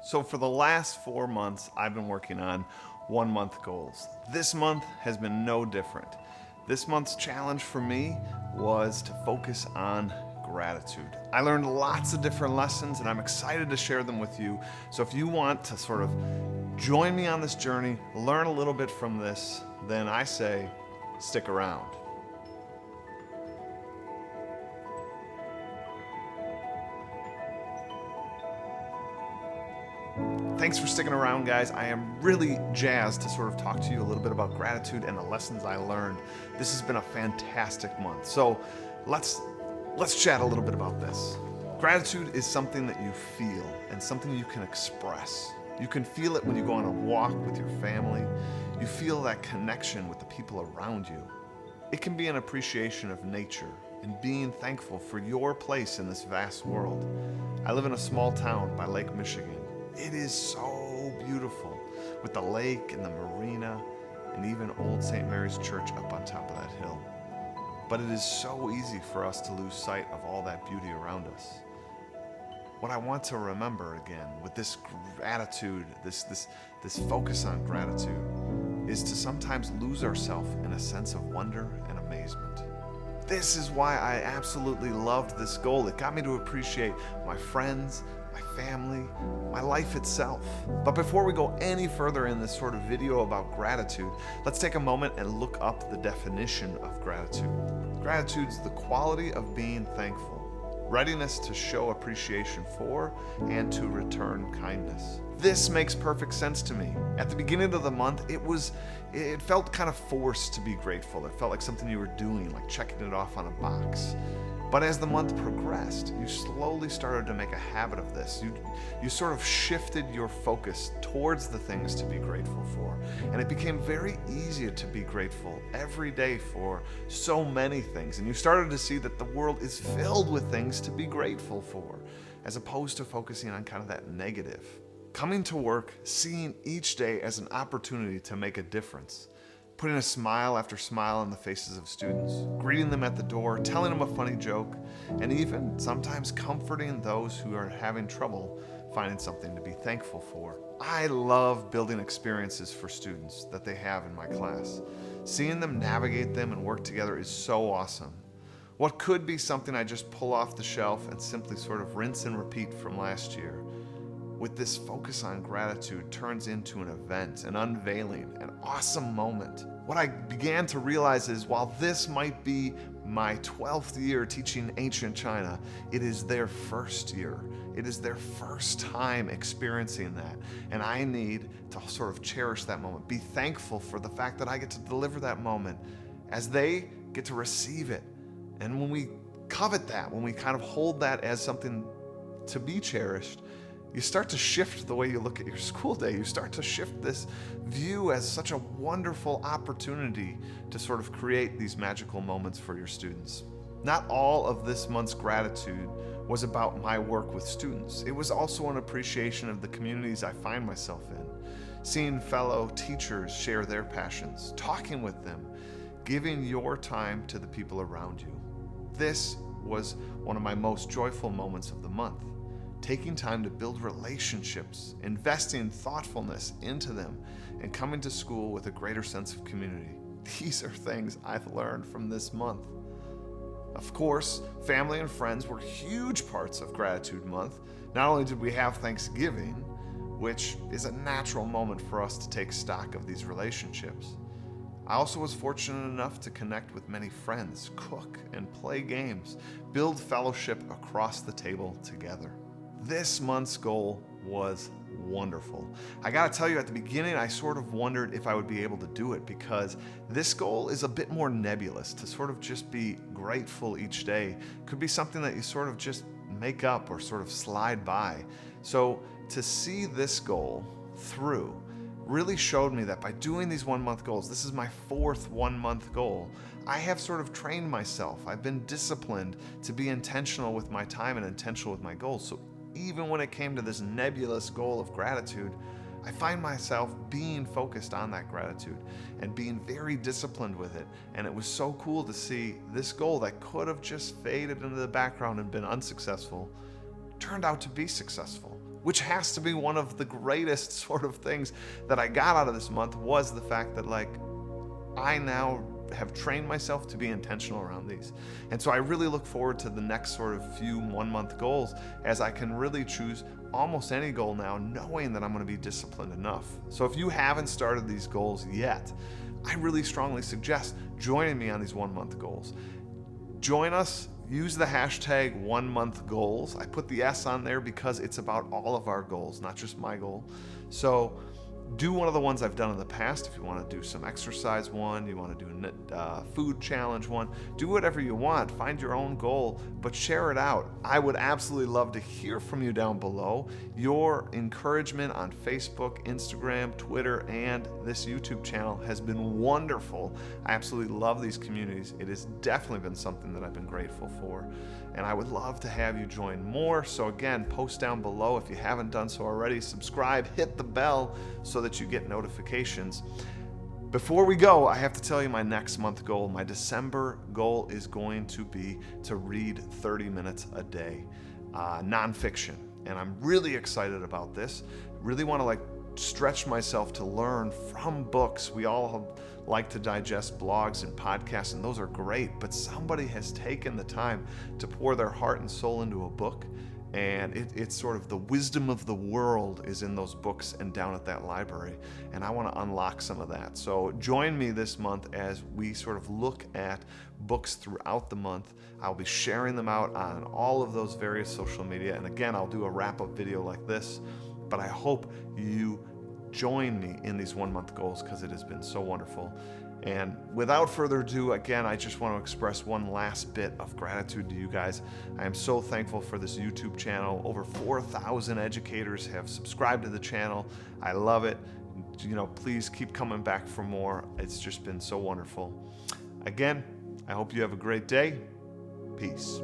So for the last 4 months, I've been working on 1 month goals. This month has been no different. This month's challenge for me was to focus on gratitude. I learned lots of different lessons and I'm excited to share them with you. So if you want to sort of join me on this journey, learn a little bit from this, then I say stick around. Thanks for sticking around, guys. I am really jazzed to sort of talk to you a little bit about gratitude and the lessons I learned. This has been a fantastic month. So let's chat a little bit about this. Gratitude is something that you feel and something you can express. You can feel it when you go on a walk with your family. You feel that connection with the people around you. It can be an appreciation of nature and being thankful for your place in this vast world. I live in a small town by Lake Michigan. It is so beautiful with the lake and the marina and even old St. Mary's Church up on top of that hill. But it is so easy for us to lose sight of all that beauty around us. What I want to remember again with this attitude, this focus on gratitude, is to sometimes lose ourselves in a sense of wonder and amazement. This is why I absolutely loved this goal. It got me to appreciate my friends, my family, my life itself. But before we go any further in this sort of video about gratitude, let's take a moment and look up the definition of gratitude. Gratitude is the quality of being thankful, readiness to show appreciation for and to return kindness. This makes perfect sense to me. At the beginning of the month, it felt kind of forced to be grateful. It felt like something you were doing, like checking it off on a box. But as the month progressed, you slowly started to make a habit of this. You sort of shifted your focus towards the things to be grateful for. And it became very easy to be grateful every day for so many things. And you started to see that the world is filled with things to be grateful for, as opposed to focusing on kind of that negative. Coming to work, seeing each day as an opportunity to make a difference. Putting a smile after smile on the faces of students, greeting them at the door, telling them a funny joke, and even sometimes comforting those who are having trouble finding something to be thankful for. I love building experiences for students that they have in my class. Seeing them navigate them and work together is so awesome. What could be something I just pull off the shelf and simply sort of rinse and repeat from last year, with this focus on gratitude, turns into an event, an unveiling, an awesome moment. What I began to realize is while this might be my 12th year teaching ancient China, it is their first year. It is their first time experiencing that. And I need to sort of cherish that moment, be thankful for the fact that I get to deliver that moment as they get to receive it. And when we covet that, when we kind of hold that as something to be cherished, you start to shift the way you look at your school day. You start to shift this view as such a wonderful opportunity to sort of create these magical moments for your students. Not all of this month's gratitude was about my work with students. It was also an appreciation of the communities I find myself in. Seeing fellow teachers share their passions, talking with them, giving your time to the people around you. This was one of my most joyful moments of the month. Taking time to build relationships, investing thoughtfulness into them, and coming to school with a greater sense of community. These are things I've learned from this month. Of course, family and friends were huge parts of Gratitude Month. Not only did we have Thanksgiving, which is a natural moment for us to take stock of these relationships, I also was fortunate enough to connect with many friends, cook and play games, build fellowship across the table together. This month's goal was wonderful. I gotta tell you, at the beginning, I sort of wondered if I would be able to do it because this goal is a bit more nebulous. To sort of just be grateful each day could be something that you sort of just make up or sort of slide by. So to see this goal through really showed me that by doing these 1 month goals, this is my 4th 1 month goal, I have sort of trained myself. I've been disciplined to be intentional with my time and intentional with my goals. So even when it came to this nebulous goal of gratitude, I find myself being focused on that gratitude and being very disciplined with it. And it was so cool to see this goal that could have just faded into the background and been unsuccessful, turned out to be successful. which has to be one of the greatest sort of things that I got out of this month, was the fact that like I now have trained myself to be intentional around these. And so I really look forward to the next sort of few 1 month goals, as I can really choose almost any goal now, knowing that I'm going to be disciplined enough. So if you haven't started these goals yet, I really strongly suggest joining me on these 1 month goals. Join us. Use the hashtag 1 month goals. I put the S on there because it's about all of our goals, not just my goal. So do one of the ones I've done in the past. If you want to do some exercise one, you want to do a food challenge one, do whatever you want. Find your own goal, but share it out. I would absolutely love to hear from you down below. Your encouragement on Facebook, Instagram, Twitter, and this YouTube channel has been wonderful. I absolutely love these communities. It has definitely been something that I've been grateful for, and I would love to have you join more. So again, post down below if you haven't done so already. Subscribe, hit the bell so that you get notifications. Before we go, I have to tell you my next month goal. My December goal is going to be to read 30 minutes a day, nonfiction. And I'm really excited about this. Really want to stretch myself to learn from books. We all like to digest blogs and podcasts, and those are great, but somebody has taken the time to pour their heart and soul into a book, and it's sort of the wisdom of the world is in those books and down at that library, and I want to unlock some of that. So join me this month as we sort of look at books throughout the month. I'll be sharing them out on all of those various social media, and again, I'll do a wrap-up video like this, but I hope you join me in these 1 month goals because it has been so wonderful. And without further ado, again, I just want to express one last bit of gratitude to you guys. I am so thankful for this YouTube channel. Over 4,000 educators have subscribed to the channel. I love it. Please keep coming back for more. It's just been so wonderful. Again, I hope you have a great day. Peace.